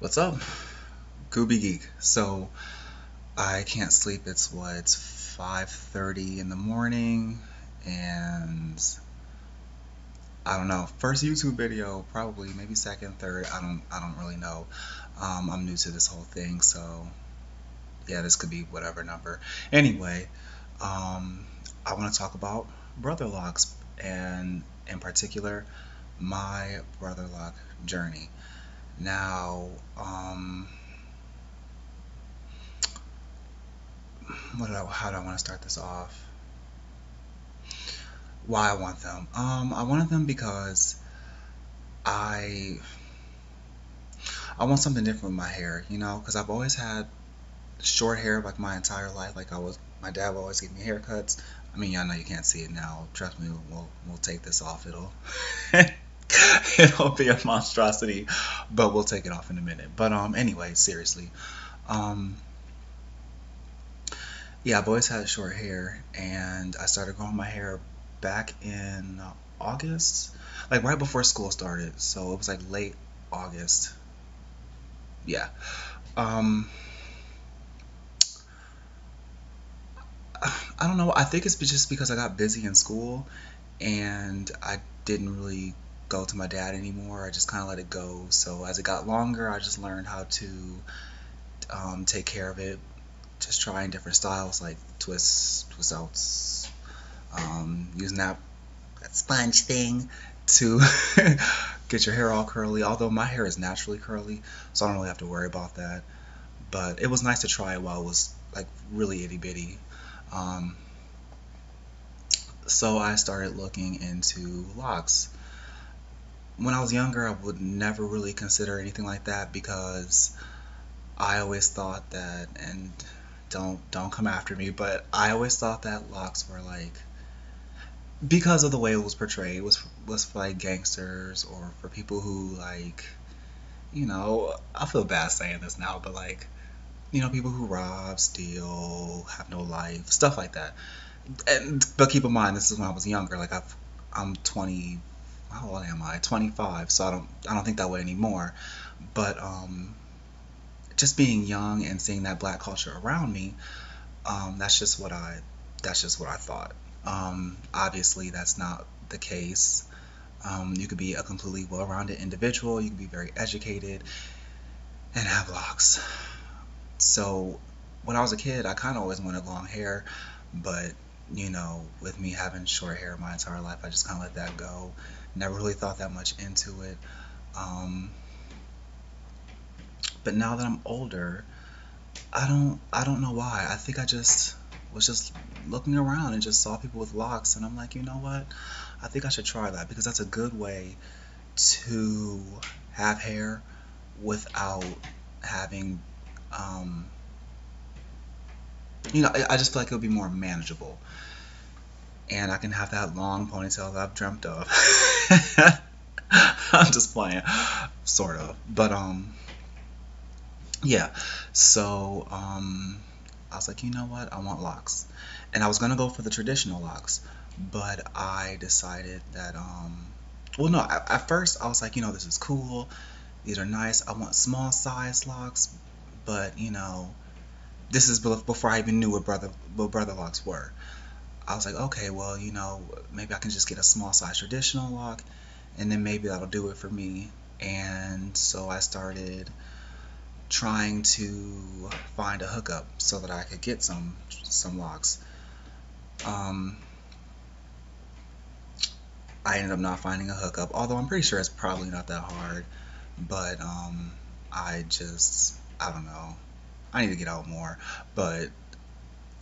What's up? Gooby Geek. So I can't sleep. It's 5:30 in the morning, and I don't know. First YouTube video, probably maybe second, third. I don't really know. I'm new to this whole thing, so yeah, this could be whatever number. Anyway, um, I want to talk about Brotherlocks, and in particular, my Brotherlock journey. Now, how do I want to start this off? Why I want them? I wanted them because I I want something different with my hair, because I've always had short hair like my entire life. My dad would always give me haircuts. I mean, I know you can't see it now. Trust me, we'll take this off. It'll be a monstrosity, but we'll take it off in a minute. But anyway, seriously, um, yeah, I've always had short hair, and I started growing my hair back in August, like right before school started. So it was like late August. Yeah. Um, I don't know. I think it's just because I got busy in school and I didn't really go to my dad anymore. I just kind of let it go. So as it got longer, I just learned how to take care of it, just trying different styles like twists, twist outs, using that sponge thing to get your hair all curly. Although my hair is naturally curly, so I don't really have to worry about that. But it was nice to try it while it was like really itty bitty. Um, so I started looking into locks. When I was younger, I would never really consider anything like that because I always thought that, and don't come after me, but I always thought that locks were like, because of the way it was portrayed, was for like gangsters or for people who like, I feel bad saying this now, but like, people who rob, steal, have no life, stuff like that. But keep in mind, this is when I was younger. Like I'm 20. How old am I? 25. So I don't think that way anymore. But just being young and seeing that black culture around me, that's just what I thought. Obviously, that's not the case. You could be a completely well-rounded individual. You could be very educated and have locks. So when I was a kid, I kind of always wanted long hair, but with me having short hair my entire life, I just kind of let that go. Never really thought that much into it. Um, but now that I'm older, I don't know why. I think I just was just looking around and just saw people with locks, and I'm like, you know what? I think I should try that because that's a good way to have hair without having um, I just feel like it would be more manageable, and I can have that long ponytail that I've dreamt of. I'm just playing, sort of, but yeah. So I was like, you know what? I want locks, and I was gonna go for the traditional locks, but I decided that well, no, at first I was like, this is cool. These are nice. I want small size locks, but this is before I even knew what brother locks were. I was like, okay, well, maybe I can just get a small size traditional lock, and then maybe that'll do it for me. And so I started trying to find a hookup so that I could get some locks. Um, I ended up not finding a hookup, although I'm pretty sure it's probably not that hard. But I don't know. I need to get out more, but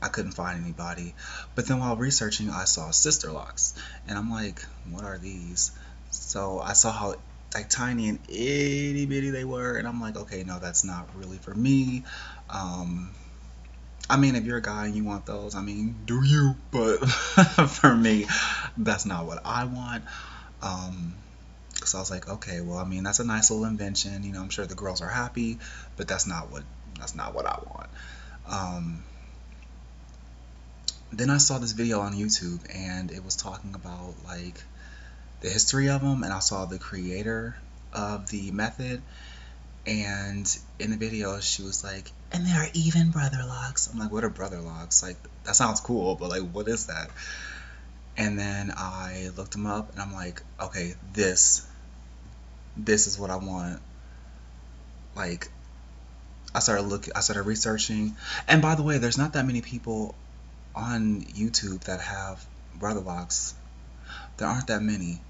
I couldn't find anybody. But then while researching, I saw sister locks, and I'm like, what are these? So I saw how like tiny and itty bitty they were, and I'm like, okay, no, that's not really for me. Um, I mean, if you're a guy and you want those, I mean, do you? But for me, that's not what I want. Um, so I was like, okay, well, I mean, that's a nice little invention. I'm sure the girls are happy, but that's not what I want. Um, then I saw this video on YouTube, and it was talking about like the history of them, and I saw the creator of the method, And in the video, she was like, and there are even brotherlocks. I'm like, what are brotherlocks? Like, that sounds cool, but like, what is that? And then I looked them up, and I'm like, okay, this is what I want. Like, I started researching. And by the way, there's not that many people on YouTube that have brotherlocks. There aren't that many.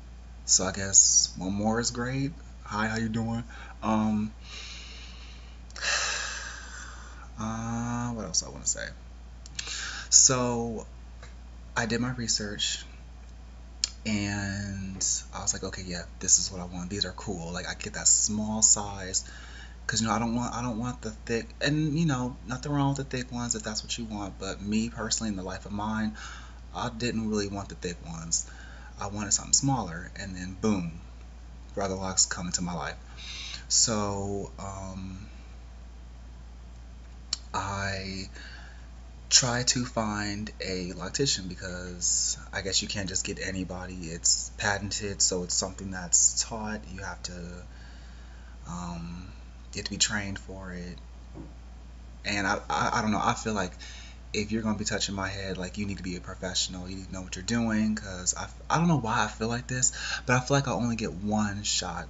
So I guess one more is great. Hi, how you doing? Um, what else I want to say? So I did my research and I was like, okay, yeah, this is what I want. These are cool. Like I get that small size because I don't want the thick. And nothing wrong with the thick ones if that's what you want. But me personally, in the life of mine, I didn't really want the thick ones. I wanted something smaller. And then boom, Brotherlocks come into my life. So I try to find a loctician because I guess you can't just get anybody. It's patented, so it's something that's taught. You have to be trained for it. And I don't know. I feel like if you're gonna be touching my head, like you need to be a professional. You need to know what you're doing. Cause I don't know why I feel like this, but I feel like I only get one shot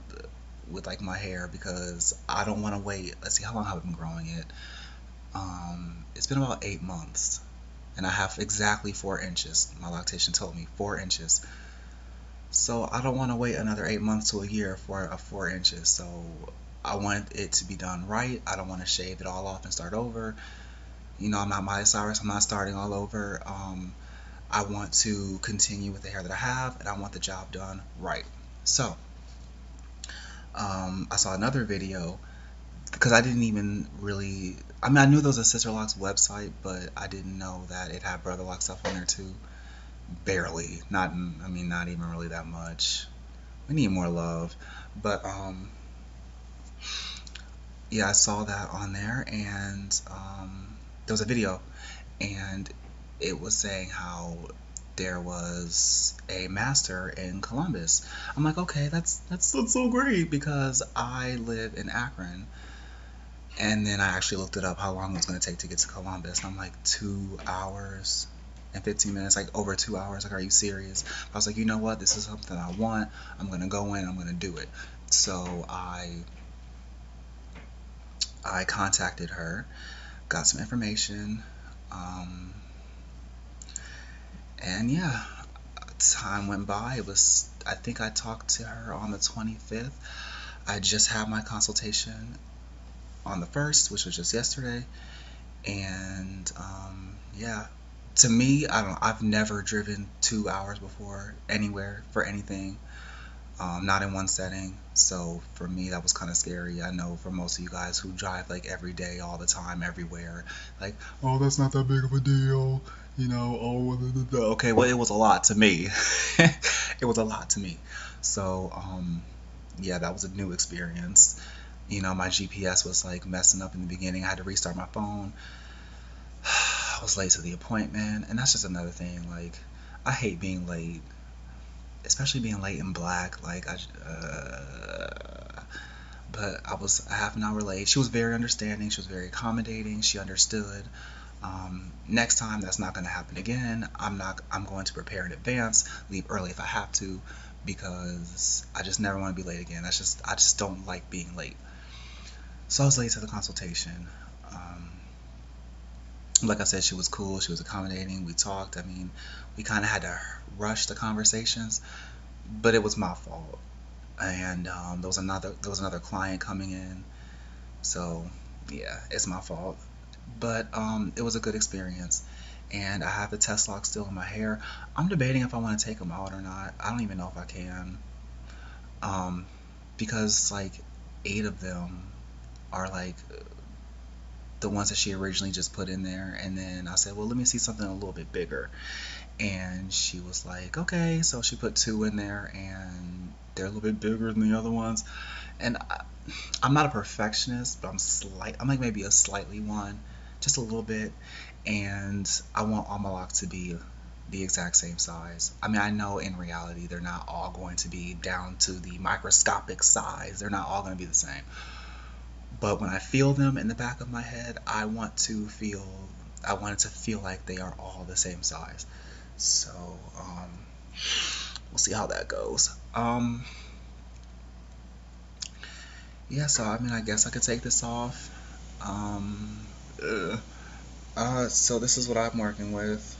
with like my hair because I don't want to wait. Let's see, how long have I been growing it? It's been about 8 months, and I have exactly 4 inches. My loctician told me 4 inches. So I don't want to wait another 8 months to a year for a 4 inches. So I want it to be done right. I don't want to shave it all off and start over. I'm not Miley Cyrus. I'm not starting all over. I want to continue with the hair that I have, and I want the job done right. So I saw another video because I didn't even really. I mean, I knew there was a Sisterlock's website, but I didn't know that it had Brotherlock stuff on there too. Barely. Not. I mean, not even really that much. We need more love. But yeah, I saw that on there, and there was a video, and it was saying how there was a master in Columbus. I'm like, okay, that's so great because I live in Akron. And then I actually looked it up how long it was going to take to get to Columbus. And I'm like, 2 hours and 15 minutes, like over 2 hours. Like, are you serious? I was like, you know what? This is something I want. I'm going to go in. I'm going to do it. So I contacted her, got some information, and yeah, time went by. I think I talked to her on the 25th. I just had my consultation on the 1st, which was just yesterday. And yeah, to me, I've never driven 2 hours before anywhere for anything, not in one setting. So for me, that was kind of scary. I know for most of you guys who drive like every day, all the time, everywhere, like, oh, that's not that big of a deal, oh, okay, well, it was a lot to me. It was a lot to me. So yeah, that was a new experience. My GPS was like messing up in the beginning. I had to restart my phone. I was late to the appointment, and that's just another thing. Like, I hate being late, especially being late in black. Like, but I was a half an hour late. She was very understanding. She was very accommodating. She understood. Next time, that's not going to happen again. I'm going to prepare in advance, leave early if I have to, because I just never want to be late again. I just don't like being late. So I was late to the consultation. Like I said, she was cool. She was accommodating. We talked. I mean, we kind of had to rush the conversations, but it was my fault. And there was another client coming in, so yeah, it's my fault. But it was a good experience, and I have the test lock still in my hair. I'm debating if I want to take them out or not. I don't even know if I can, because like 8 of them are like the ones that she originally just put in there. And then I said, well, let me see something a little bit bigger. And she was like, okay. So she put 2 in there, and they're a little bit bigger than the other ones. And I'm not a perfectionist, but I'm like maybe a slightly one, just a little bit. And I want all my locks to be the exact same size. I mean, I know in reality they're not all going to be down to the microscopic size. They're not all going to be the same. But when I feel them in the back of my head, I want it to feel like they are all the same size. So we'll see how that goes. Yeah, so I mean, I guess I could take this off. Um, so this is what I'm working with.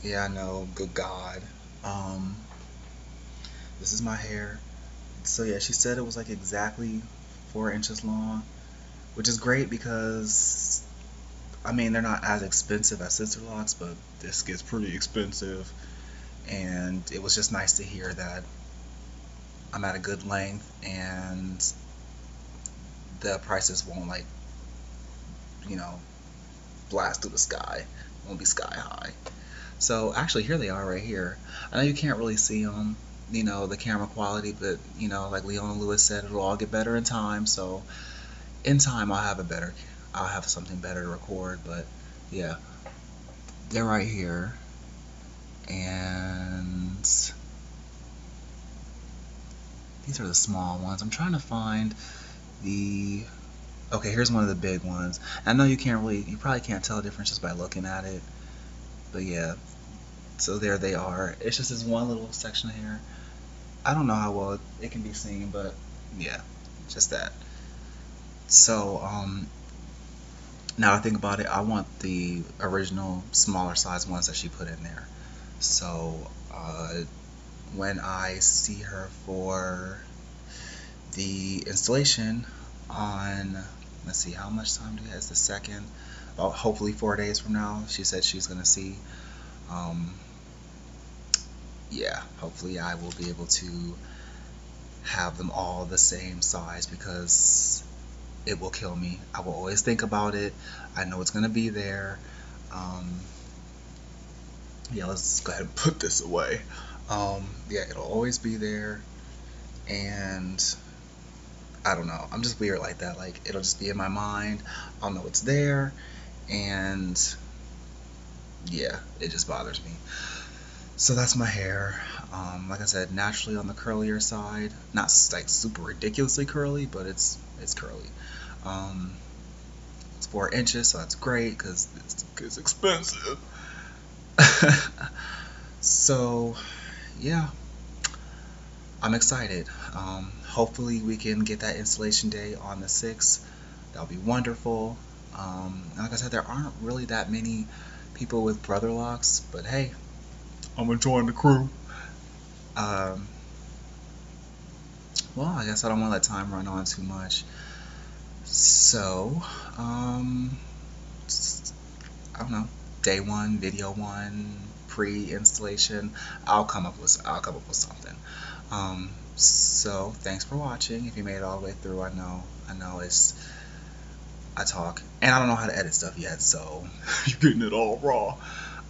Yeah, I know. Good God. Um, this is my hair. So yeah, she said it was like exactly 4 inches long, which is great because I mean they're not as expensive as sister locks, but this gets pretty expensive, and it was just nice to hear that I'm at a good length and the prices won't like you know blast through the sky, won't be sky high. So actually, here they are right here. I know you can't really see them, the camera quality, but like Leona Lewis said, it'll all get better in time. So in time, I'll have something better to record. But yeah, they're right here, and these are the small ones. I'm trying to find the. Okay, here's one of the big ones. I know you probably can't tell the difference just by looking at it, but yeah. So there they are. It's just this one little section here. I don't know how well it can be seen, but yeah, just that. So now I think about it, I want the original smaller size ones that she put in there. So when I see her for the installation on, let's see, how much time do we have? It's the second. Hopefully 4 days from now, she said she's gonna see. Um, yeah, hopefully I will be able to have them all the same size because it will kill me. I will always think about it. I know it's gonna be there. Um, yeah, let's go ahead and put this away. Yeah, it'll always be there, and I don't know. I'm just weird like that. Like it'll just be in my mind. I'll know it's there, and yeah, it just bothers me. So that's my hair. Like I said, naturally on the curlier side. Not like super ridiculously curly, but it's curly. Um, it's 4 inches, so that's great because it's expensive. So yeah, I'm excited. Hopefully we can get that installation day on the 6th. That'll be wonderful. And like I said, there aren't really that many people with Brotherlocks, but hey, I'm gonna join the crew. Um, well, I guess I don't want to let time run on too much. So, I don't know. Day one, video one, pre-installation. I'll come up with something. So thanks for watching. If you made it all the way through, I know I talk and I don't know how to edit stuff yet, so you're getting it all raw.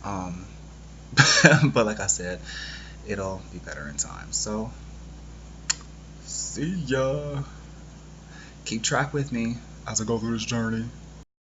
Um, but like I said, it'll be better in time. So see ya. Keep track with me as I go through this journey.